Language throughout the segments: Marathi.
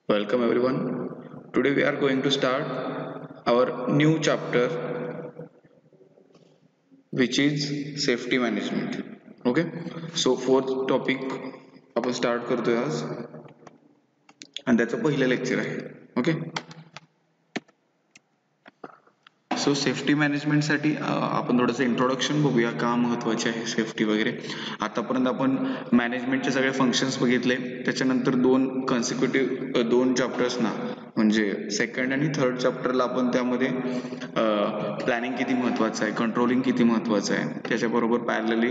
Welcome everyone. Today we are going to start our new chapter which is safety management. Okay. So fourth topic आपण स्टार्ट करतोय आज आणि त्याचं पहिलं लेक्चर आहे. ओके. सो सेफ्टी मॅनेजमेंटसाठी आपण थोडंसं इंट्रोडक्शन बघूया का महत्त्वाचे आहे सेफ्टी वगैरे. आतापर्यंत आपण मॅनेजमेंटचे सगळे फंक्शन्स बघितले, त्याच्यानंतर दोन चॅप्टर्सना म्हणजे सेकंड आणि थर्ड चॅप्टरला आपण त्यामध्ये प्लॅनिंग किती महत्त्वाचं आहे, कंट्रोलिंग किती महत्त्वाचं आहे, त्याच्याबरोबर पॅरलली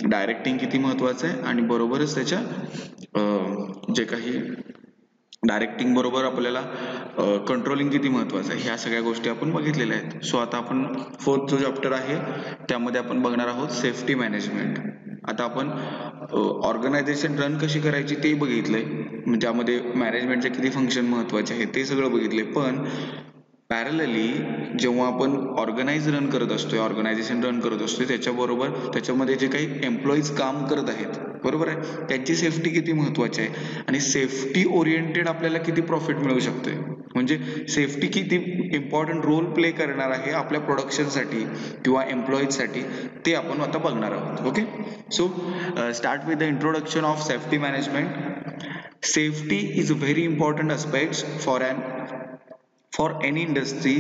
डायरेक्टिंग किती महत्त्वाचं आहे आणि बरोबरच त्याच्या जे काही डायरेक्टिंग बरोबर आपल्याला कंट्रोलिंग किती महत्वाचं आहे ह्या सगळ्या गोष्टी आपण बघितलेल्या आहेत. सो आता आपण फोर्थ जो चॅप्टर आहे त्यामध्ये आपण बघणार आहोत सेफ्टी मॅनेजमेंट. आता आपण ऑर्गनायझेशन रन कशी करायची ते बघितलंय, त्यामध्ये मॅनेजमेंटचे किती फंक्शन महत्वाचे आहे ते सगळं बघितले. पण पॅरलली जेव्हा आपण ऑर्गनायझेशन रन करत असतोय त्याच्याबरोबर त्याच्यामध्ये जे काही एम्प्लॉईज काम करत आहेत, बरोबर आहे, त्यांची सेफ्टी किती महत्वाची आहे आणि सेफ्टी ओरिएंटेड आपल्याला किती प्रॉफिट मिळू शकते, म्हणजे सेफ्टी किती इम्पॉर्टंट रोल प्ले करणार आहे आपल्या प्रोडक्शनसाठी किंवा एम्प्लॉईजसाठी, ते आपण आता बघणार आहोत. Okay. So start with the introduction of safety management. Safety is a very important aspect for any industry,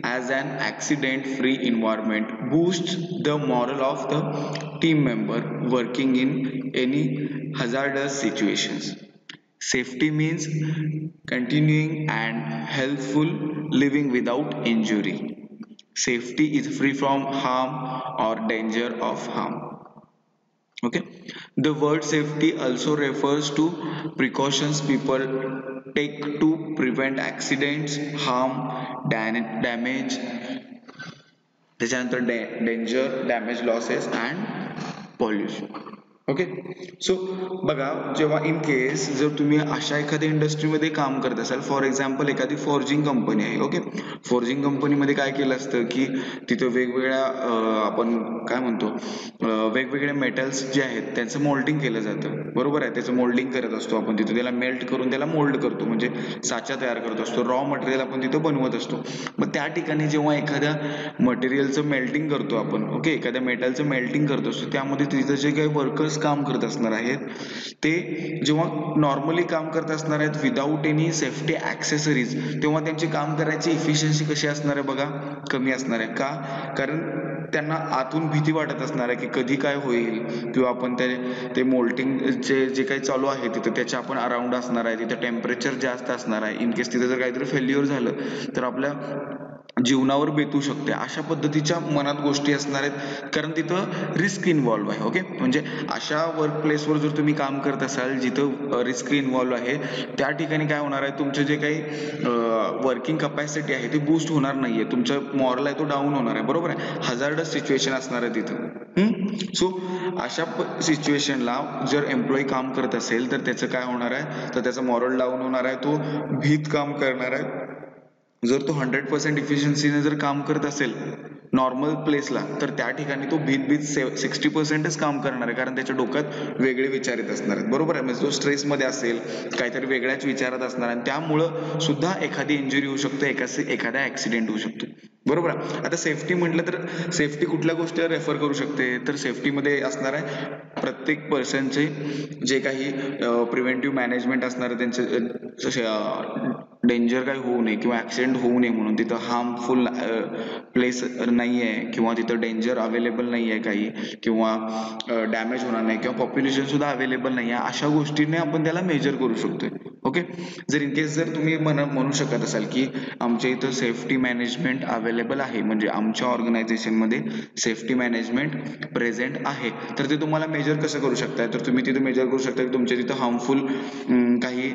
as an accident free environment boosts the morale of the team member working in any hazardous situations. Safety means continuing and healthful living without injury. Safety is free from harm or danger of harm. Okay. The word safety also refers to precautions people take to prevent accidents, harm, damage, त्याच्यानंतर danger, damage, losses and pollution. Okay. So बघा, जेव्हा इन केस जर तुम्ही अशा एखाद्या इंडस्ट्रीमध्ये काम करत असाल, फॉर एक्झाम्पल एखादी फोर्जिंग कंपनी आहे. ओके. फोर्जिंग कंपनीमध्ये काय केलं असतं की तिथं वेगवेगळ्या आपण काय म्हणतो वेगवेगळे मेटल्स जे आहेत त्यांचं मोल्डिंग केलं जातं, बरोबर आहे. त्याचं मोल्डिंग करत असतो आपण तिथं, त्याला मेल्ट करून त्याला मोल्ड करतो, म्हणजे साचा तयार करत असतो, रॉ मटेरियल आपण तिथं बनवत असतो. मग त्या ठिकाणी जेव्हा एखाद्या मटेरियलचं मेल्टिंग करतो आपण, ओके, एखाद्या मेटलचं मेल्टिंग करत असतो, त्यामध्ये तिथं जे काही वर्कर्स काम करत असणार आहेत ते जेव्हा नॉर्मली काम करत असणार आहेत विदाऊट एनी सेफ्टी ॲक्सेसरीज, तेव्हा त्यांची काम करायची इफिशियन्सी कशी असणार आहे बघा, कमी असणार आहे. का? कारण त्यांना आतून भीती वाटत असणार आहे की कधी काय होईल, किंवा आपण ते मोल्टिंग जे काही चालू आहे तिथं त्याच्या आपण अराउंड असणार आहे, तिथं टेम्परेचर जास्त असणार आहे, इन केस तिथं जर काहीतरी फेल्युअर झालं तर आपल्या जीवनावर बेतू शकते, अशा पद्धतीच्या मनात गोष्टी असणार आहेत, कारण तिथं रिस्क इन्व्हॉल्व्ह आहे. ओके. म्हणजे अशा वर्क प्लेसवर जर तुम्ही काम करत असाल जिथं रिस्क इन्व्हॉल्व्ह आहे, त्या ठिकाणी काय होणार आहे, तुमचं जे काही वर्किंग कपॅसिटी आहे ती बूस्ट होणार नाहीये, तुमचा मॉरल आहे तो डाऊन होणार आहे, बरोबर आहे. हजार्डस सिच्युएशन असणार आहे तिथं. सो अशा सिच्युएशनला जर एम्प्लॉई काम करत असेल तर त्याचं काय होणार आहे, तर त्याचं मॉरल डाऊन होणार आहे, तो भीत काम करणार आहे. जर तो 100% इफिशियन्सीने जर काम करत असेल नॉर्मल प्लेसला, तर त्या ठिकाणी तो भीत 60%च काम करणार आहे, कारण त्याच्या डोक्यात वेगळे विचार येत असणार आहेत, बरोबर आहे. म्हणजे तो स्ट्रेसमध्ये असेल, काहीतरी वेगळ्याच विचारात असणार आहे, त्यामुळं सुद्धा एखादी इंजुरी होऊ शकते, एखादा ऍक्सिडेंट होऊ शकतो, बरोबर आहे. आता सेफ्टी म्हटलं तर सेफ्टी कुठल्या गोष्टीला रेफर करू शकते, तर सेफ्टीमध्ये असणार आहे प्रत्येक पर्सनचे जे काही प्रिव्हेंटिव्ह मॅनेजमेंट असणार आहे, त्यांचे डेंजर काही होऊ नये किंवा ऍक्सिडेंट होऊ नये म्हणून तिथं हार्मफुल प्लेस नाही आहे, किंवा तिथं डेंजर अवेलेबल नाही आहे काही, किंवा डॅमेज होणार नाही, किंवा पॉप्युलेशन सुद्धा अवेलेबल नाही आहे, अशा गोष्टीने आपण त्याला मेजर करू शकतोय. ओके. जर इन केस जर तुम्ही म्हणू शकत असाल की आमच्या इथं सेफ्टी मॅनेजमेंट अवेलेबल आहे, म्हणजे आमच्या ऑर्गनायझेशनमध्ये सेफ्टी मॅनेजमेंट प्रेझेंट आहे, तर ते तुम्हाला मेजर कसं करू शकताय, तर तुम्ही तिथे मेजर करू शकता की तुमच्या तिथं हार्मफुल काही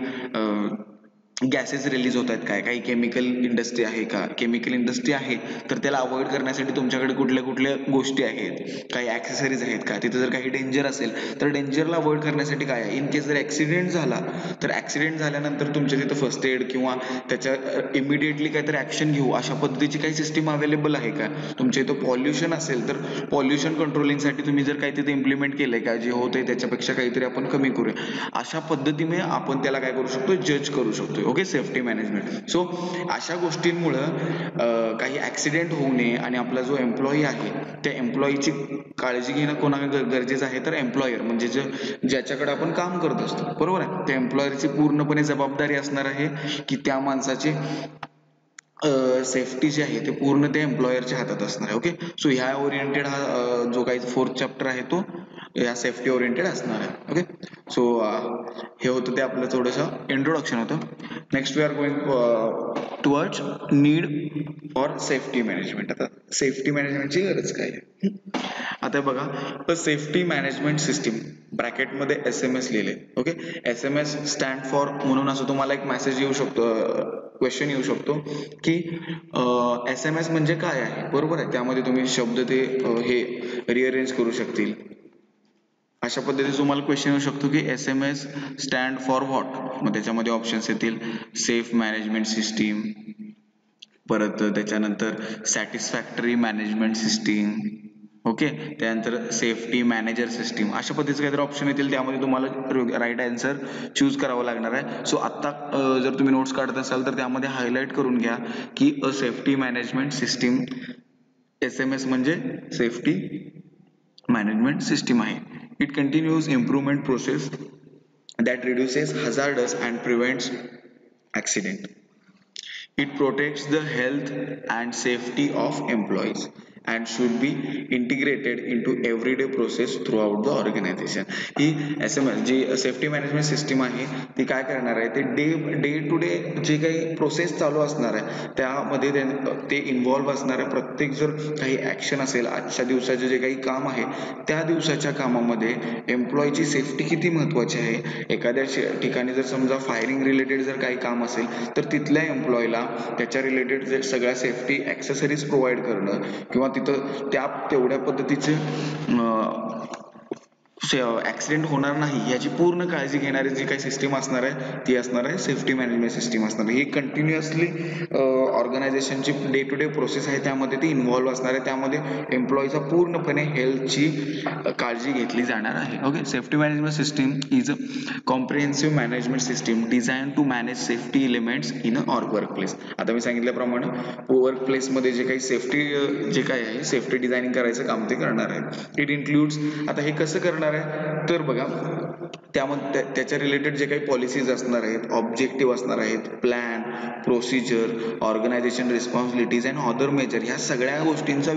गॅसेस रिलीज होत आहेत काय, काही केमिकल इंडस्ट्री आहे का, केमिकल इंडस्ट्री आहे तर त्याला अवॉइड करण्यासाठी तुमच्याकडे कुठल्या कुठल्या गोष्टी आहेत, काही ऍक्सेसरीज आहेत का, तिथे जर काही डेंजर असेल तर डेंजरला अवॉइड करण्यासाठी काय आहे. इन केस जर ऍक्सिडेंट झाला तर ऍक्सिडेंट झाल्यानंतर तुमच्या तिथं फर्स्ट एड किंवा त्याच्या इमिडिएटली काहीतरी ऍक्शन घेऊ अशा पद्धतीची काही सिस्टीम अवेलेबल आहे का. तुमच्या इथं पॉल्युशन असेल तर पॉल्युशन कंट्रोलिंगसाठी तुम्ही जर काही तिथे इम्प्लिमेंट केलंय का, जे होतंय त्याच्यापेक्षा काहीतरी आपण कमी करूया, अशा पद्धतीने आपण त्याला काय करू शकतो, जज करू शकतो. असते. Okay, safety management. सो अशा गोष्टींमुळं काही ऍक्सिडेंट होऊ नये आणि आपला जो एम्प्लॉई आहे त्या एम्प्लॉईची काळजी घेणं कोणा गरजेचं आहे, तर एम्प्लॉयर म्हणजे ज्याच्याकडे आपण काम करत असतो, बरोबर आहे, त्या एम्प्लॉयरची पूर्णपणे जबाबदारी असणार आहे की त्या माणसाची सेफ्टी जी आहे ते पूर्ण त्या एम्प्लॉयरच्या हातात असणार आहे. ओके, सो ह्या ओरिएंटेड हा जो काही फोर्थ चॅप्टर आहे तो या सेफ्टी ओरिएंटेड असणार आहे. ओके, सो हे होतं ते आपलं थोडंसं इंट्रोडक्शन होतं. Next we are going towards need for safety management. आता सेफ्टी मॅनेजमेंटची गरज काय आहे. आता बघा, सेफ्टी मॅनेजमेंट सिस्टीम ब्रॅकेटमध्ये SMS लिहिले. ओके, SMS स्टँड फॉर म्हणून असं तुम्हाला एक मेसेज येऊ शकतो, क्वेश्चन येऊ शकतो की SMS म्हणजे काय आहे, बरोबर आहे. त्यामध्ये तुम्ही शब्द ते हे रिअरेंज करू शकतील. अशा पद्धतीने तुम्हाला क्वेश्चन येऊ शकतो की SMS स्टँड फॉर व्हॉट. मग त्याच्यामध्ये ऑप्शन्स येतील सेफ मॅनेजमेंट सिस्टीम, परत त्याच्यानंतर सॅटिस्फॅक्टरी मॅनेजमेंट सिस्टीम, ओके, त्यानंतर सेफ्टी मॅनेजर सिस्टीम. अशा पद्धतीचे काहीतरी ऑप्शन येतील, त्यामध्ये तुम्हाला राईट आन्सर चूज करावं लागणार आहे. सो आत्ता जर तुम्ही नोट्स काढत असाल तर त्यामध्ये हायलाईट करून घ्या की अ सेफ्टी मॅनेजमेंट सिस्टीम, SMS म्हणजे सेफ्टी मॅनेजमेंट सिस्टीम आहे. It continues improvement process that reduces hazards and prevents accident. It protects the health and safety of employees and should be integrated into everyday process throughout the organization. ही SMS जी सेफ्टी मॅनेजमेंट सिस्टीम आहे ती काय करणार आहे, ते डे टू डे जे काही प्रोसेस चालू असणार आहे त्यामध्ये ते इन्व्हॉल्व्ह असणार आहे. प्रत्येक जर काही ऍक्शन असेल, आजच्या दिवसाचे जे काही काम आहे त्या दिवसाच्या कामामध्ये एम्प्लॉईची सेफ्टी किती महत्वाची आहे. एखाद्या ठिकाणी जर समजा फायरिंग रिलेटेड जर काही काम असेल तर तिथल्या एम्प्लॉईला त्याच्या रिलेटेड सगळ्या सेफ्टी ऍक्सेसरीज प्रोव्हाइड करणं किंवा तिथं तेवढ्या पद्धतीचे ऍक्सिडेंट होणार नाही याची पूर्ण काळजी घेणारी जी काही सिस्टीम असणार आहे ती असणार आहे सेफ्टी मॅनेजमेंट सिस्टीम असणार आहे. ही कंटिन्युअसली ऑर्गनायझेशनची डे टू डे प्रोसेस आहे, त्यामध्ये ती इन्व्हॉल्व्ह असणार आहे. त्यामध्ये एम्प्लॉईचा पूर्णपणे हेल्थची काळजी घेतली जाणार आहे. Okay, safety management system is a comprehensive management system design to manage safety elements in a work place. आता मी सांगितल्याप्रमाणे वर्क प्लेसमध्ये जे काही सेफ्टी जे काही आहे सेफ्टी डिझायनिंग करायचं काम ते करणार आहे. इट इन्क्लुड्स, आता हे कसं करणार आहे तर बघा, त्यामध्ये त्याच्या रिलेटेड जे काही पॉलिसीज असणार आहेत, ऑब्जेक्टिव्ह असणार आहेत, plan, procedure, organisation responsibilities and other measure, ह्या सगळ्या गोष्टींचा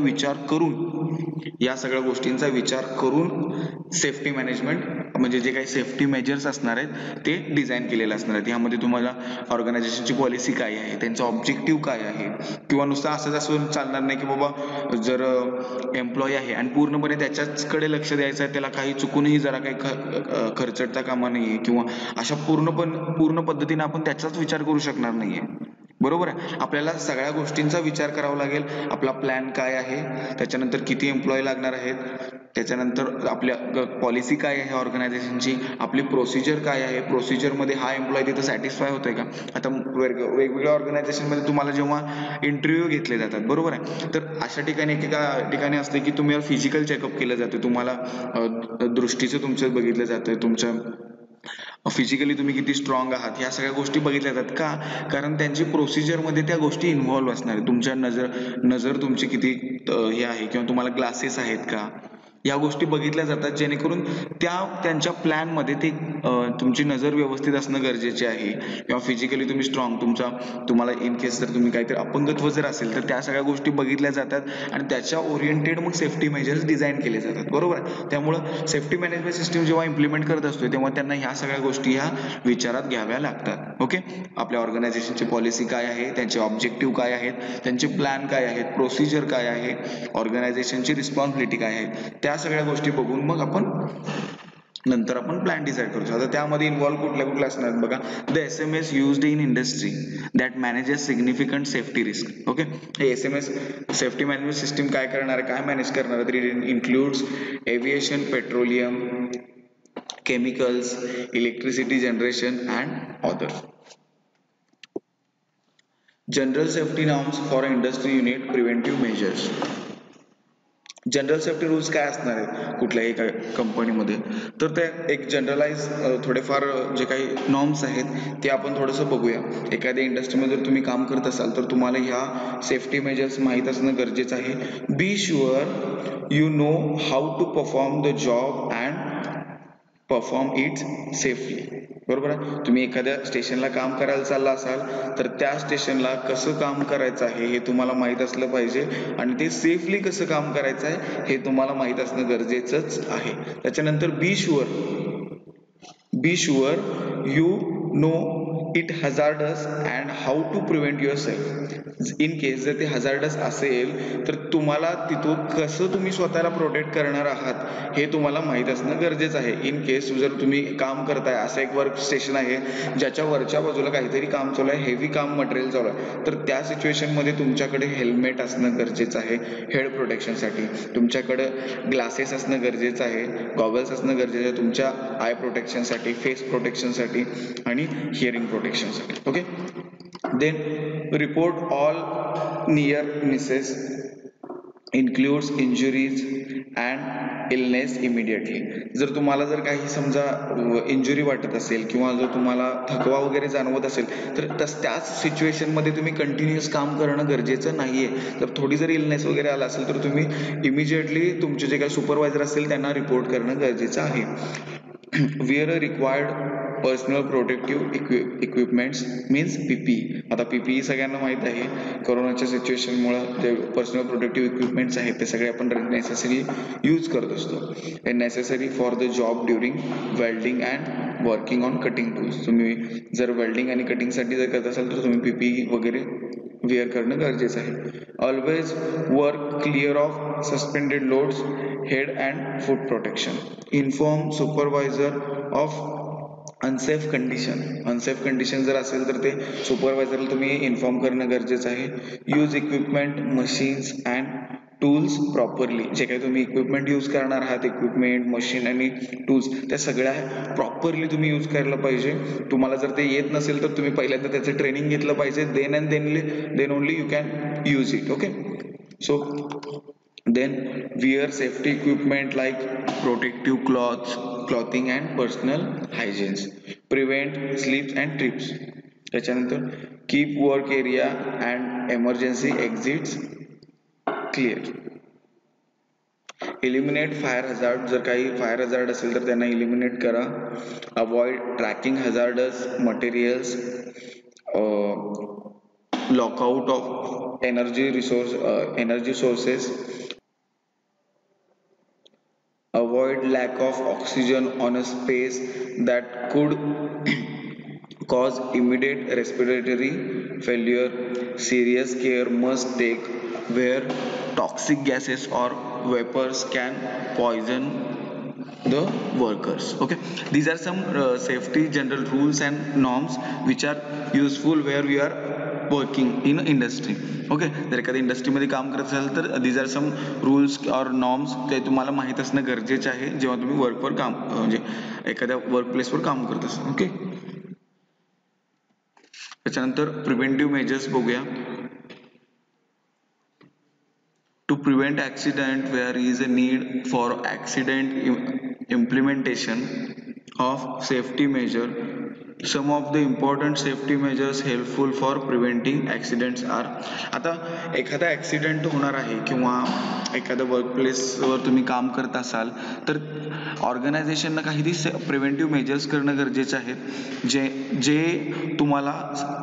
विचार करून सेफ्टी मॅनेजमेंट म्हणजे जे काही सेफ्टी मेजर्स असणार आहेत ते डिझाईन केलेलं असणार आहेत. यामध्ये तुम्हाला ऑर्गनायझेशनची पॉलिसी काय आहे, त्यांचा ऑब्जेक्टिव्ह काय आहे, किंवा नुसतं असं चालणार नाही की बाबा जर एम्प्लॉई आहे आणि पूर्णपणे त्याच्याचकडे लक्ष द्यायचं आहे, त्याला काही चुकूनही जरा काही खर्चटता कामा नाहीये किंवा अशा पूर्ण पद्धतीने आपण त्याचाच विचार करू शकणार नाहीये. बरोबर आहे, आपल्याला सगळ्या गोष्टींचा विचार करावा लागेल. आपला प्लॅन काय आहे, त्याच्यानंतर किती एम्प्लॉई लागणार आहेत, त्याच्यानंतर आपल्या पॉलिसी काय आहे ऑर्गनायझेशनची, आपली प्रोसिजर काय आहे, प्रोसिजरमध्ये हा एम्प्लॉई तिथं सॅटिस्फाय होतोय का. आता वेगवेगळ्या ऑर्गनायझेशनमध्ये तुम्हाला जेव्हा इंटरव्ह्यू घेतले जातात, बरोबर आहे, तर अशा ठिकाणी एकेका ठिकाणी असते की तुम्ही फिजिकल चेकअप केलं जातं, तुम्हाला दृष्टीचं तुमचं बघितलं जातं, तुमचं फिजिकली तुम्ही किती स्ट्रॉंग आहात, ह्या सगळ्या गोष्टी बघितल्या जातात. का, कारण त्यांची प्रोसिजरमध्ये त्या गोष्टी इन्व्हॉल्व्ह असणार आहेत. तुमच्या नजर तुमची किती हे आहे किंवा तुम्हाला ग्लासेस आहेत का, या गोष्टी बघितल्या जातात, जेणेकरून त्यांच्या प्लॅनमध्ये ते तुमची नजर व्यवस्थित असणं गरजेचे आहे. किंवा फिजिकली तुम्ही स्ट्रॉंग, तुम्हाला इन केस जर तुम्ही काहीतरी अपंगत्व जर असेल तर त्या सगळ्या गोष्टी बघितल्या जातात आणि त्याच्या ओरिएंटेड मग सेफ्टी मेजर्स डिझाईन केले जातात. बरोबर आहे, त्यामुळं सेफ्टी मॅनेजमेंट सिस्टीम जेव्हा इम्प्लिमेंट करत असतो तेव्हा त्यांना ह्या सगळ्या गोष्टी ह्या विचारात घ्याव्या लागतात. ओके, आपल्या ऑर्गनायझेशनची पॉलिसी काय आहे, त्यांचे ऑब्जेक्टिव्ह काय आहेत, त्यांचे प्लॅन काय आहेत, प्रोसिजर काय आहे, ऑर्गनायझेशनची रिस्पॉन्सिबिलिटी काय आहे, त्या सगळ्या गोष्टी बघून मग नंतर आपण प्लॅन डिसाईड करू शकतो. आता त्यामध्ये इन्व्हॉल्व कुठल्या असणार बघा, the SMS used in industry that manages significant safety risk. Okay, हे SMS सेफ्टी मॅनेजमेंट सिस्टीम काय करणार आहे, काय मॅनेज करणार आहे, तर it includes aviation, petroleum, chemicals, electricity generation and others. General safety norms for industry unit preventive measures. General safety rules काय असणार आहेत कुठल्याही कंपनीमध्ये, तर ते एक जनरलाइज थोडेफार जे काही नॉर्म्स आहेत ते आपण थोडंसं बघूया. एखाद्या इंडस्ट्रीमध्ये जर तुम्ही काम करत असाल तर तुम्हाला ह्या सेफ्टी मेजर्स माहीत असणं गरजेचं आहे. Be sure you know how to perform the job and perform it safely. बरोबर आहे. तुम्ही एखाद्या स्टेशनला काम करायला चालला असाल तर त्या स्टेशनला कसं काम करायचं आहे हे तुम्हाला माहीत असलं पाहिजे आणि ते सेफली कसं काम करायचं आहे हे तुम्हाला माहीत असणं गरजेचंच आहे. त्याच्यानंतर be sure you know it hazards and how to prevent yourself. In case जर ते हजार्डस असेल तर तुम्हाला तिथून कसं तुम्ही स्वतःला प्रोटेक्ट करणार आहात हे तुम्हाला माहीत असणं गरजेचं आहे. इन केस जर तुम्ही काम करताय, असं एक वर्क स्टेशन आहे ज्याच्या वरच्या बाजूला काहीतरी काम चालू आहे, हेवी काम मटेरियल चालू आहे, तर त्या सिच्युएशनमध्ये तुमच्याकडे हेल्मेट असणं गरजेचं आहे हेड प्रोटेक्शनसाठी. तुमच्याकडं ग्लासेस असणं गरजेचं आहे, गॉगल्स असणं गरजेचं आहे तुमच्या आय प्रोटेक्शनसाठी, फेस प्रोटेक्शनसाठी आणि हिअरिंग प्रोटेक्शनसाठी. Okay. Then report all near misses includes injuries and illness immediately. जर तुम्हाला जर काही समजा इंजुरी वाटत असेल किंवा जर तुम्हाला थकवा वगैरे जाणवत असेल तर त्याच सिच्युएशनमध्ये तुम्ही कंटिन्युअस काम करणं गरजेचं नाहीये. जर थोडी जर इलनेस वगैरे आला असेल तर तुम्ही इमिजिएटली तुमचे जे काही सुपरवायझर असतील त्यांना रिपोर्ट करणं गरजेचं आहे. wear a required personal protective equipments means PPE. आता पीपीई सगळ्यांना माहीत आहे, कोरोनाच्या सिच्युएशनमुळे जे पर्सनल प्रोटेक्टिव्ह इक्विपमेंट्स आहेत ते सगळे आपण नेसेसरी यूज करत असतो. हे necessary for the job during welding and working on cutting tools. तुम्ही जर वेल्डिंग आणि कटिंगसाठी जर करत असाल तर तुम्ही पीपीई वगैरे वेअर करणं गरजेचं आहे. Always work clear of suspended loads, head and foot protection. Inform supervisor of unsafe condition जर असेल तर ते सुपरवायझरला तुम्ही इन्फॉर्म करणं गरजेचं आहे. Use equipment, machines and tools properly. जे काही तुम्ही इक्विपमेंट यूज करणार आहात, इक्विपमेंट, मशीन आणि टूल्स त्या सगळ्या प्रॉपरली तुम्ही यूज करायला पाहिजे. तुम्हाला जर ते येत नसेल तर तुम्ही पहिल्यांदा त्याचं ट्रेनिंग घेतलं पाहिजे. Then only you can use it. Okay. So then wear safety equipment like protective clothing and personal hygiene. Prevent slips and trips. त्याच्यानंतर keep work area and emergency exits clear. Eliminate fire hazard. जर काही फायर हजार्ड असेल तर त्यांना इलिमिनेट करा. Avoid tracking hazardous materials. Lockout of energy sources. Avoid lack of oxygen on a space that could cause immediate respiratory failure. Serious care must take where toxic gases or vapors can poison the workers. Okay, these are some safety general rules and norms which are useful where we are working in industry. ओके. जर एखाद्या इंडस्ट्रीमध्ये काम करत असाल तर these are some rules or norms ते तुम्हाला माहीत असणं गरजेचं आहे जेव्हा तुम्ही वर्कवर काम म्हणजे एखाद्या वर्क प्लेसवर काम करत असाल. ओके. त्याच्यानंतर प्रिव्हेंटिव्ह मेजर्स बघूया. To prevent accident, there is a need for accident implementation of safety measure. Some of the important safety measures helpful for preventing accidents are. आता एखादा ऍक्सिडेंट होणार आहे किंवा एखाद्या वर्क प्लेसवर तुम्ही काम करत असाल तर ऑर्गनायझेशनला काही प्रिव्हेंटिव्ह मेजर्स करणं गरजेचं आहे जे तुम्हाला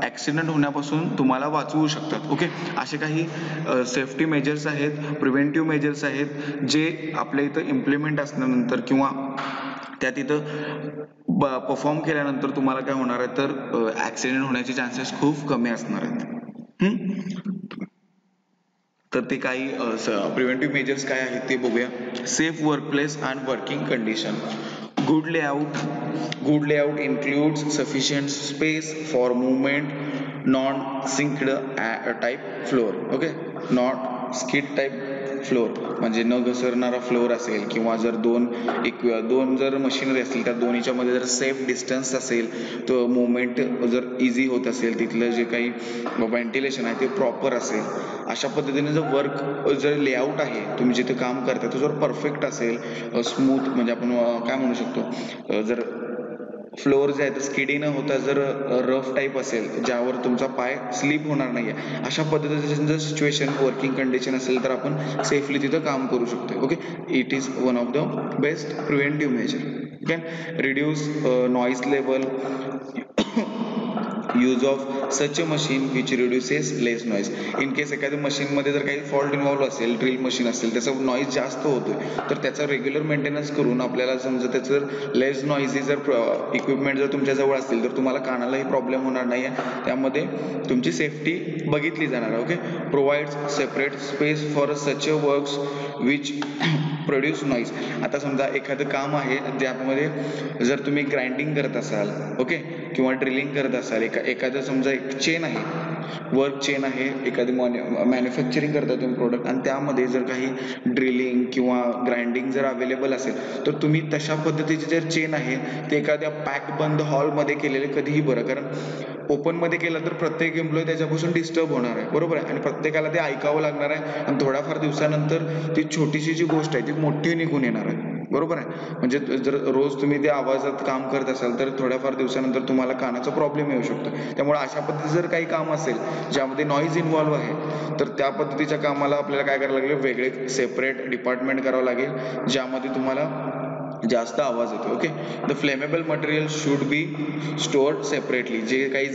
ऍक्सिडेंट होण्यापासून तुम्हाला वाचवू शकतात. ओके. असे काही सेफ्टी मेजर्स आहेत, प्रिव्हेंटिव्ह मेजर्स आहेत जे आपल्या इथं इम्प्लिमेंट असल्यानंतर किंवा त्या तिथं परफॉर्म केल्यानंतर तुम्हाला काय होणार आहे तर ऍक्सिडेंट होण्याचे चान्सेस खूप कमी असणार आहेत. तर ते काही प्रिव्हेंटिव्ह मेजर्स काय आहेत ते बघूया. Safe workplace and working condition. Good layout includes sufficient space for movement, non-synced type floor. Okay, not skid type floor म्हणजे न घसरणारा फ्लोअर असेल, किंवा जर दोन जर मशिनरी असतील, त्या दोन्हीच्या मध्ये जर सेफ डिस्टन्स असेल, तर मुवमेंट जर इझी होत असेल, तिथलं जे काही व्हेंटिलेशन आहे ते प्रॉपर असेल, अशा पद्धतीने जर लेआउट आहे, तुम्ही जिथे काम करता तो जर परफेक्ट असेल, स्मूथ म्हणजे आपण काय म्हणू शकतो, जर फ्लोअर जे आहे तर स्किडी न होता जर रफ टाईप असेल, ज्यावर तुमचा पाय स्लिप होणार नाहीये, अशा पद्धतीचं जर सिच्युएशन वर्किंग कंडिशन असेल, तर आपण सेफली तिथं काम करू शकतो. Okay, it is one of the best preventive measure. Okay, reduce noise level, use of such a machine which reduces less noise. In case एखाद्या मशीनमध्ये जर काही फॉल्ट इन्व्हॉल्व असेल, ड्रिल मशीन असेल, त्याचा नॉईज जास्त होतोय, तर त्याचा रेग्युलर मेंटेनन्स करून आपल्याला समजा त्याचं जर लेस नॉईझी जर इक्विपमेंट जर तुमच्या जवळ असतील, तर तुम्हाला कानालाही प्रॉब्लेम होणार नाही आहे, त्यामध्ये तुमची सेफ्टी बघितली जाणार. Okay, provides separate space for such a works which produce noise. आता समजा एखादं काम आहे ज्यामध्ये जर तुम्ही ग्राइंडिंग करत असाल, ओके, किंवा ड्रिलिंग करत असाल, एखादं समजा एक चेन आहे, वर्क चेन आहे, एखादी मॅन्युफॅक्चरिंग करता तुम्ही प्रोडक्ट, आणि त्यामध्ये जर काही ड्रिलिंग किंवा ग्राइंडिंग जर अवेलेबल असेल, तर तुम्ही तशा पद्धतीची जर चेन आहे ते एखाद्या पॅक बंद हॉलमध्ये केलेले कधीही बरं, कारण ओपन मध्ये केलं तर प्रत्येक एम्प्लॉई त्याच्यापासून डिस्टर्ब होणार आहे, बरोबर आहे, आणि प्रत्येकाला ते ऐकावं लागणार आहे, आणि थोड्याफार दिवसानंतर ती छोटीशी जी गोष्ट आहे ती मोठी निघून येणार आहे, बरोबर आहे. म्हणजे जर रोज तुम्ही त्या आवाजात काम करत असाल, तर थोड्याफार दिवसानंतर तुम्हाला कानाचा प्रॉब्लेम येऊ शकतो. त्यामुळे अशा पद्धतीचं जर काही काम असेल ज्यामध्ये नॉईज इन्व्हॉल्व आहे, तर त्या पद्धतीच्या कामाला आपल्याला काय करावं लागेल, वेगळे सेपरेट डिपार्टमेंट करावं लागेल, ज्यामध्ये तुम्हाला जास्त आवाज येतो. Okay, the flammable material should be stored separately. जे काही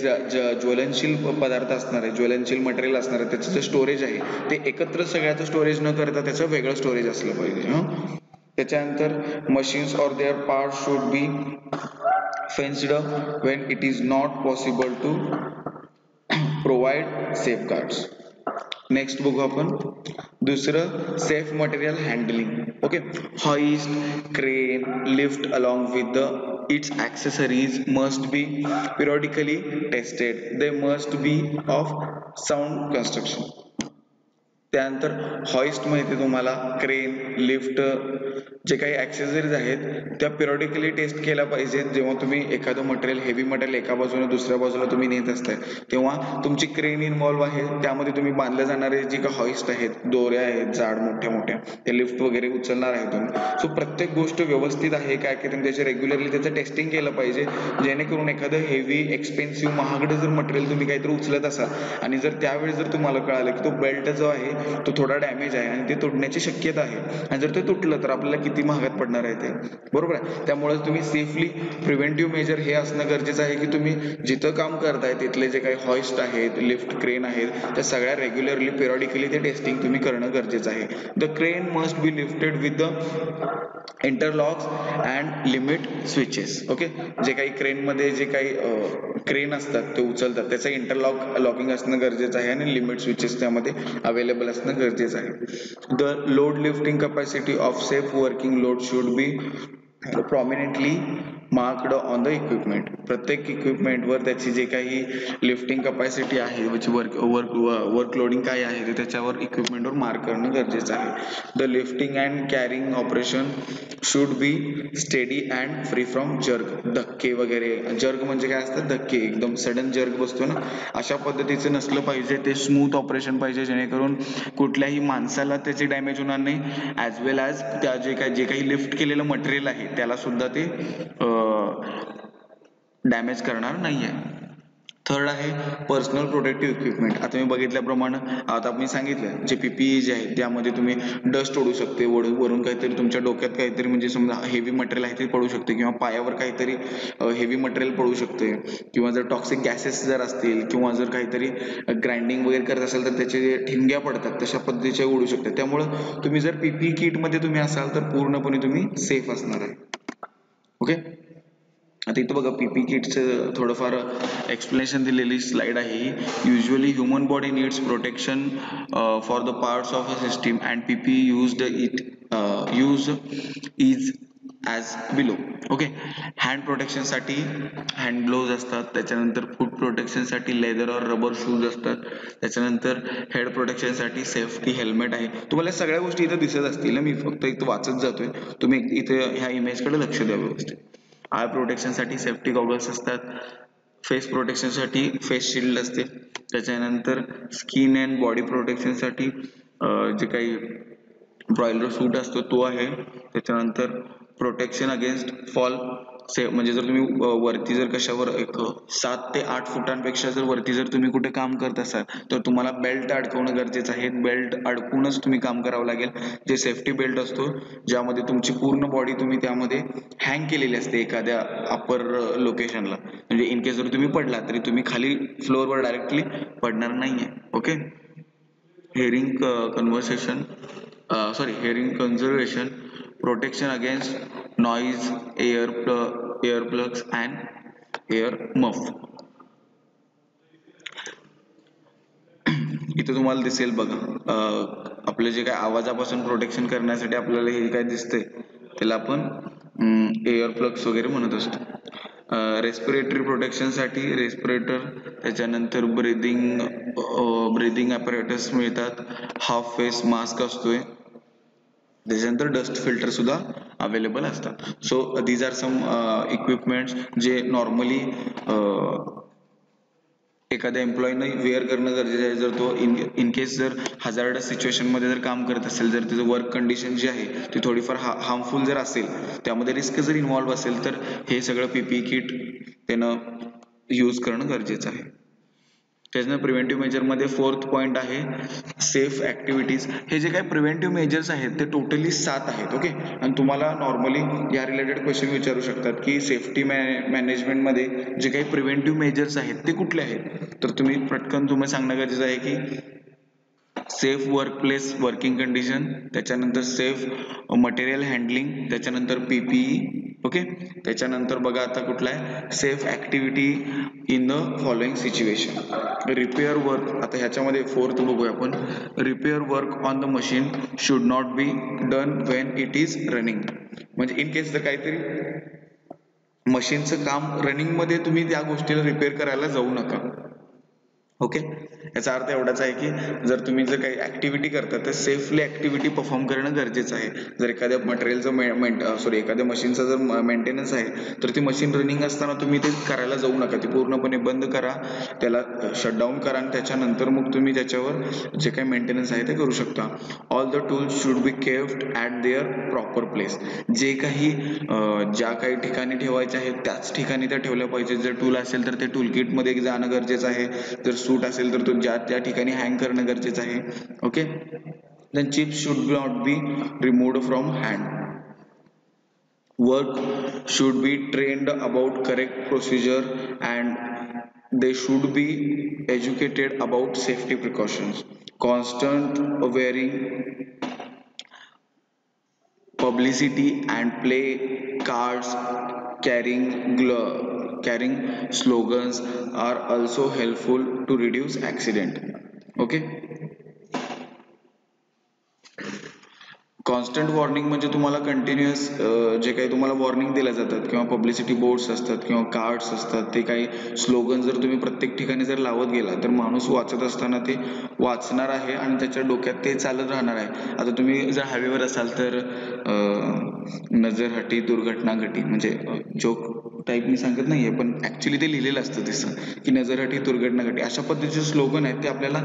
ज्वलनशील पदार्थ असणार आहे, ज्वलनशील मटेरियल असणार आहे, त्याचं जे स्टोरेज आहे ते एकत्र सगळ्याचं स्टोरेज न करता त्याचं वेगळं स्टोरेज असलं पाहिजे. त्याच्यानंतर machines or their part should be fenced when it is not possible to provide safeguards. Next बघू आपण दुसरं, safe material handling. Okay, hoist, crane, lift along with the its accessories must be periodically tested. They must be of sound construction. त्यानंतर हॉइस्ट माहिती तुम्हाला, क्रेन, लिफ्ट, जे काही ऍक्सेसरीज आहेत त्या पिरियडिकली टेस्ट केल्या पाहिजेत. जेव्हा तुम्ही एखादं मटेरियल, हेवी मटेरियल एका बाजूने दुसऱ्या बाजूला तुम्ही नेत असताय, तेव्हा तुमची क्रेन इन्व्हॉल्व आहे, त्यामध्ये तुम्ही बांधले जाणारे जे काही हॉइस्ट आहेत, दोऱ्या आहेत जाड मोठ्या मोठ्या, ते लिफ्ट वगैरे उचलणार आहे तुम्ही. सो प्रत्येक गोष्ट व्यवस्थित आहे काय की तुम्ही त्याचे रेग्युलरली त्याचं टेस्टिंग केलं पाहिजे, जेणेकरून एखादं हेवी एक्सपेन्सिव्ह महागडं जर मटेरियल तुम्ही काहीतरी उचलत असाल आणि जर त्यावेळी जर तुम्हाला कळालं की तो बेल्ट जो आहे तो थोडा डॅमेज आहे आणि ते तुटण्याची शक्यता आहे, आणि जर ते तुटलं तर आपल्याला किती महागात पडणार आहे ते, बरोबर आहे. त्यामुळे तुम्ही सेफली प्रिव्हेंटिव्ह मेजर हे असणं गरजेचं आहे की तुम्ही जिथं काम करताय तिथले जे काही हॉइस्ट आहेत, लिफ्ट, क्रेन आहेत, त्या सगळ्या रेग्युलरली पिरियडिकली ते टेस्टिंग तुम्ही करणं गरजेचं आहे. The crane must be lifted with the interlocks and limit switches. Okay, जे काही क्रेन मध्ये जे काही क्रेन असतात ते उचलतात, त्याचं लॉकिंग असणं गरजेचं आहे आणि लिमिट स्विचेस त्यामध्ये अवेलेबल असणं गरजेचं आहे. The load lifting capacity of safe working load should be prominently marked on the equipment. प्रत्येक इक्विपमेंटवर त्याची जे काही लिफ्टिंग कॅपॅसिटी आहे, वर्क लोडिंग काय आहे ते त्याच्यावर इक्विपमेंटवर मार्क करणं गरजेचं आहे. The lifting and carrying operation should be steady and free from jerk. धक्के वगैरे, जर्क म्हणजे काय असतं, धक्के, एकदम सडन जर्क बसतो ना, अशा पद्धतीचं नसलं पाहिजे. ते स्मूथ ऑपरेशन पाहिजे, जेणेकरून कुठल्याही माणसाला त्याची डॅमेज होणार नाही, ॲज वेल ॲज त्या जे काही लिफ्ट केलेलं मटेरियल आहे त्याला सुद्धा ते डॅमेज करणार नाहीये. थर्ड आहे पर्सनल प्रोटेक्टिव्ह इक्विपमेंट. आता मी बघितल्याप्रमाणे, आता मी सांगितलं जे पीपीई जे आहे त्यामध्ये तुम्ही डस्ट ओढू शकते, वरून काहीतरी तुमच्या डोक्यात काहीतरी म्हणजे समजा हेवी मटेरियल आहे ते पडू शकते, किंवा पायावर काहीतरी हेवी मटेरियल पडू शकते, किंवा जर टॉक्सिक गॅसेस जर असतील, किंवा जर काहीतरी ग्राइंडिंग वगैरे करत असाल तर त्याचे ठिणग्या पडतात, तशा पद्धतीचे उडू शकते. त्यामुळं तुम्ही जर पीपीई किटमध्ये तुम्ही असाल तर पूर्णपणे तुम्ही सेफ असणार आहे. ओके, आता इथं बघा पीपी किटचं थोडंफार एक्सप्लेनेशन दिलेली स्लाइड आहे ही. Usually human body needs protection for the parts of a system and PP use is as below. Okay. Hand प्रोटेक्शनसाठी हँड ग्लोव्ज असतात, त्याच्यानंतर फूट प्रोटेक्शनसाठी लेदर और रबर शूज असतात, त्याच्यानंतर हेड प्रोटेक्शनसाठी सेफ्टी हेल्मेट आहे. तुम्हाला सगळ्या गोष्टी इथं दिसत असतील ना, मी फक्त इथं वाचत जातोय, तुम्ही इथे ह्या इमेजकडे लक्ष द्या व्यवस्थित. आय प्रोटेक्शनसाठी सेफ्टी गॉगल्स असतात, फेस प्रोटेक्शनसाठी फेस शिल्ड असते, त्याच्यानंतर स्किन अँड बॉडी प्रोटेक्शनसाठी जे काही ब्रॉयलर सूट असतो तो आहे, त्याच्यानंतर प्रोटेक्शन अगेन्स्ट फॉल म्हणजे जर तुम्ही वरती जर कशावर एक 7 ते 8 फुटांपेक्षा जर वरती जर तुम्ही कुठे काम करत असाल तर तुम्हाला बेल्ट अडकवणं गरजेचं आहे. बेल्ट अडकूनच तुम्ही काम करावं लागेल. जे सेफ्टी बेल्ट असतो ज्यामध्ये तुमची पूर्ण बॉडी तुम्ही त्यामध्ये हँग केलेली असते एखाद्या अपर लोकेशनला, म्हणजे इन केस जर तुम्ही पडला तरी तुम्ही खाली फ्लोअरवर डायरेक्टली पडणार नाहीये. Okay. Hearing conversation hearing conservation, protection against noise, earplugs and ear muff. इथं तुम्हाला दिसेल बघा, आपलं जे काय आवाजापासून प्रोटेक्शन करण्यासाठी आपल्याला हे काय दिसतंय त्याला आपण एअर प्लग्स वगैरे म्हणत असतो. रेस्पिरेटरी प्रोटेक्शनसाठी रेस्पिरेटर, त्याच्यानंतर ब्रिदिंग ॲपरेटस मिळतात, हाफ फेस मास्क असतोय, त्याच्यानंतर डस्ट फिल्टर सुद्धा अवेलेबल असतात. So these are some equipments जे नॉर्मली एखाद्या एम्प्लॉईनं वेअर करणं गरजेचं आहे. जर तो इन केस जर हजार्डस सिच्युएशनमध्ये जर काम करत असेल, जर त्याचं वर्क कंडिशन जी आहे ती थोडीफार हार्मफुल जर असेल, त्यामध्ये रिस्क जर इन्व्हॉल्व्ह असेल तर हे सगळं पीपीई किट त्यानं यूज करणं गरजेचं आहे. त्याच्यानंतर प्रिव्हेंटिव्ह मेजरमध्ये 4th पॉईंट आहे सेफ ऍक्टिव्हिटीज. हे जे काही प्रिव्हेंटिव्ह मेजर्स आहेत ते टोटली 7 आहेत. ओके. आणि तुम्हाला नॉर्मली या रिलेटेड क्वेश्चन विचारू शकतात की सेफ्टी मॅनेजमेंटमध्ये जे काही प्रिव्हेंटिव्ह मेजर्स आहेत ते कुठले आहेत, तर तुम्ही पटकन तुम्हाला सांगणं गरजेचं आहे की सेफ वर्कप्लेस वर्किंग कंडिशन, त्याच्यानंतर सेफ मटेरियल हँडलिंग, त्याच्यानंतर पीपीई. ओके. त्याच्यानंतर बघा आता कुठला आहे safe activity in the following situation. Repair work, आता ह्याच्यामध्ये 4th बघूया आपण. Repair work on the machine should not be done Wien it is running. म्हणजे इन केस जर काहीतरी मशीनचं काम रनिंग मध्ये तुम्ही त्या गोष्टीला रिपेअर करायला जाऊ नका. ओके. याचा अर्थ एवढाच आहे की जर तुम्ही जर काही ऍक्टिव्हिटी करता तर सेफली ऍक्टिव्हिटी परफॉर्म करणं गरजेचं आहे. जर एखाद्या मटेरियलचं एखाद्या मशीनचा जर मेंटेनन्स आहे तर ती मशीन रनिंग असताना तुम्ही ते करायला जाऊ नका. ती पूर्णपणे बंद करा, त्याला शटडाऊन करा आणि त्याच्यानंतर मग तुम्ही त्याच्यावर जे काही मेंटेनन्स आहे ते करू शकता. All the tools should be kept at there proper place. जे काही ज्या काही ठिकाणी ठेवायचे आहेत त्याच ठिकाणी त्या ठेवल्या पाहिजे. जर टूल असेल तर ते टूल किटमध्ये जाणं गरजेचं आहे. जर सूट असेल तर तो ज्या त्या ठिकाणी हँग करणं गरजेचं आहे. Okay. Then chips should not be removed from hand. Work should be trained about correct procedure and they should be educated about safety precautions. Constant wearing, publicity and play cards, carrying slogans are also helpful to reduce accident. Okay. Constant warning म्हणजे तुम्हाला कंटिन्युअस जे काही तुम्हाला वॉर्निंग दिल्या जातात किंवा पब्लिसिटी बोर्ड्स असतात किंवा कार्ड्स असतात, ते काही स्लोगन जर तुम्ही प्रत्येक ठिकाणी जर लावत गेला तर माणूस वाचत असताना ते वाचणार आहे आणि त्याच्या डोक्यात ते चालत राहणार आहे. आता तुम्ही जर हायवेवर असाल तर नजर हटी दुर्घटना घटी, म्हणजे जोक टाईप मी सांगत नाहीये पण ऍक्च्युली ते लिहिलेलं असतं तसं की नजर हटी दुर्घटना घटी. अशा पद्धतीचे स्लोगन आहेत ते आपल्याला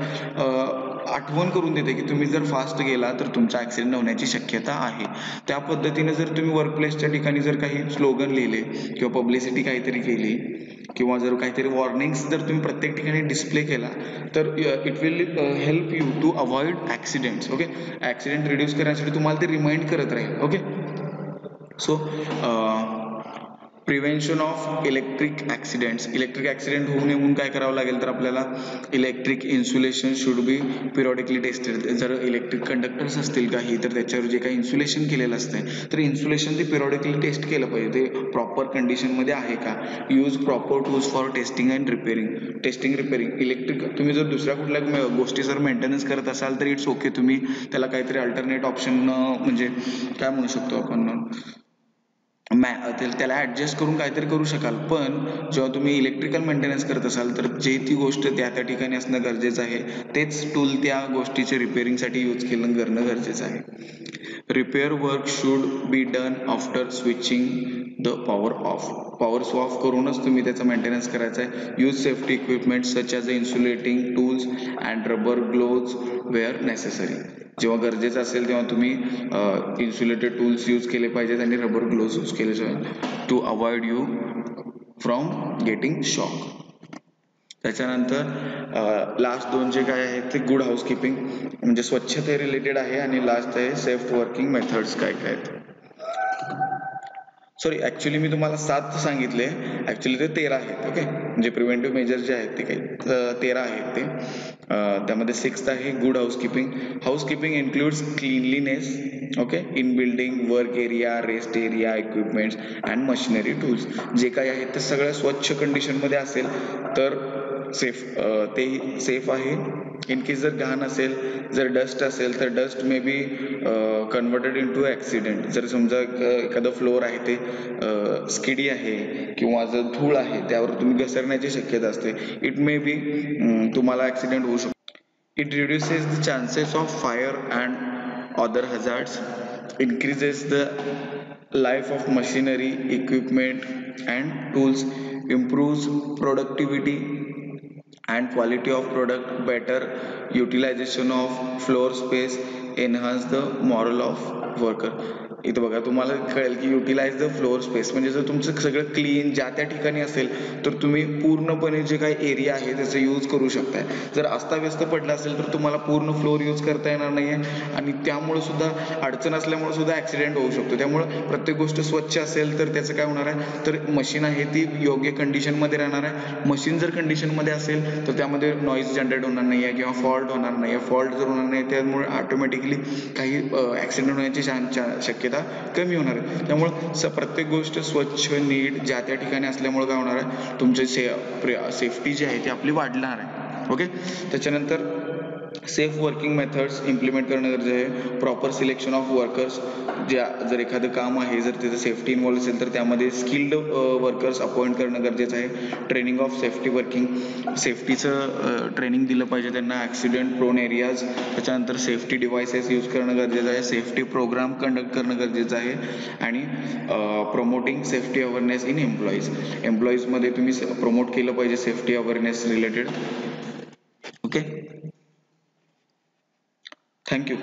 आठवण करून देते की तुम्ही जर फास्ट गेला तर तुमचा ऍक्सिडेंट होण्याची शक्यता आहे. त्या पद्धतीने जर तुम्ही वर्कप्लेसच्या ठिकाणी जर काही स्लोगन लिहिले किंवा पब्लिसिटी काहीतरी केली किंवा जर काहीतरी वॉर्निंग्स जर तुम्ही प्रत्येक ठिकाणी डिस्प्ले केला तर it will help you to avoid accidents. Okay. Accident reduce करण्यासाठी तुम्हाला ते रिमाइंड करत राहील. Okay. So prevention of electric accidents. Electric accident होऊ नये म्हणून काय करावं लागेल तर आपल्याला electric insulation should be periodically tested. जर इलेक्ट्रिक कंडक्टर्स असतील काही तर त्याच्यावर जे काही इन्सुलेशन केलेलं असतं तर इन्सुलेशन ते पिरियॉडिकली टेस्ट केलं पाहिजे, ते प्रॉपर कंडिशनमध्ये आहे का. Use proper tools for testing and repairing. Testing repairing electric तुम्ही जर दुसऱ्या कुठल्या गोष्टी जर मेंटेनन्स करत असाल तर इट्स ओके, तुम्ही त्याला काहीतरी अल्टरनेट ऑप्शन म्हणजे काय म्हणू शकतो आपण त्याला ऍडजस्ट करून काहीतरी करू शकाल, पण जेव्हा तुम्ही इलेक्ट्रिकल मेंटेनन्स करत असाल तर जे ती गोष्ट त्या त्या ठिकाणी असणं गरजेचं आहे, तेच टूल त्या गोष्टीचे रिपेअरिंगसाठी यूज करणं गरजेचं आहे. Repair work should be done after switching the power off. Power off करूनच तुम्ही त्याचा मेंटेनन्स करायचा आहे. Use safety equipment such as insulating tools and rubber gloves wear necessary. जेव्हा गरजेचं असेल तेव्हा तुम्ही इन्सुलेटेड टूल्स यूज केले पाहिजेत आणि रबर ग्लोव्ज यूज केले पाहिजे to avoid you from getting shock. त्याच्यानंतर लास्ट दोन जे काय आहेत ते गुड हाऊसकीपिंग म्हणजे स्वच्छते रिलेटेड आहे, आणि लास्ट आहे सेफ वर्किंग मेथड्स काय काय आहेत. सॉरी, ऍक्च्युली मी तुम्हाला 7 सांगितले, ऍक्च्युली ते 13 आहेत. ओके, म्हणजे प्रिव्हेंटिव्ह मेजर जे आहेत ते काही 13 आहेत ते. त्यामध्ये 6th आहे good housekeeping. Housekeeping includes cleanliness, okay, in building, work area, rest area, equipments and machinery tools. जे काही आहेत ते सगळं स्वच्छ कंडिशनमध्ये असेल तर ते सेफ आहे. इन केस जर घाण असेल, जर डस्ट असेल तर dust may be converted in to accident. जर समजा एखादं फ्लोअर आहे ते स्किडी आहे किंवा जर धूळ आहे त्यावर तुम्ही घसरण्याची शक्यता असते, इट मे बी तुम्हाला ॲक्सिडेंट होऊ शकतो. It reduces the chances of fire and other hazards, increases the life of machinery, equipment and tools, improves productivity and quality of product, better utilization of floor space, enhance the morale of worker. इथं बघा तुम्हाला कळेल की युटिलाइज द फ्लोअर स्पेस म्हणजे जर तुमचं सगळं क्लीन ज्या त्या ठिकाणी असेल तर तुम्ही पूर्णपणे जे काही एरिया आहे त्याचा यूज करू शकताय. जर अस्ताव्यस्त पडला असेल तर तुम्हाला पूर्ण फ्लोअर यूज करता येणार नाहीये, आणि त्यामुळे सुद्धा अडचण असल्यामुळे सुद्धा ऍक्सिडेंट होऊ शकतो. त्यामुळे प्रत्येक गोष्ट स्वच्छ असेल तर त्याचं काय होणार आहे, तर मशीन आहे ती योग्य कंडिशन मध्ये राहणार आहे. मशीन जर कंडिशन मध्ये असेल तर त्यामध्ये नॉईज जनरेट होणार नाहीये किंवा फॉल्ट होणार नाहीये. फॉल्ट जर होणार नाही त्यामुळे ऑटोमॅटिकली काही ऍक्सिडेंट होण्याची शक्यता कमी होणार आहे. त्यामुळे प्रत्येक गोष्ट स्वच्छ नीट ज्या त्या ठिकाणी असल्यामुळे काय होणार आहे, तुमची सेफ्टी जी आहे ती आपली वाढणार आहे. ओके, त्याच्यानंतर सेफ वर्किंग मेथड्स इम्प्लिमेंट करणं गरजेचं आहे. प्रॉपर सिलेक्शन ऑफ वर्कर्स, जर एखादं काम आहे जर तिथं सेफ्टी इन्व्हॉल्व असेल तर त्यामध्ये स्किल्ड वर्कर्स अपॉइंट करणं गरजेचं आहे. ट्रेनिंग ऑफ सेफ्टी वर्किंग, सेफ्टीचं ट्रेनिंग दिलं पाहिजे त्यांना. ॲक्सिडेंट प्रोन एरियाज, त्याच्यानंतर सेफ्टी डिव्हायसेस यूज करणं गरजेचं आहे. सेफ्टी प्रोग्राम कंडक्ट करणं गरजेचं आहे. आणि प्रमोटिंग सेफ्टी अवेअरनेस इन एम्प्लॉईजमध्ये तुम्ही प्रमोट केलं पाहिजे safety awareness related. Okay, thank you.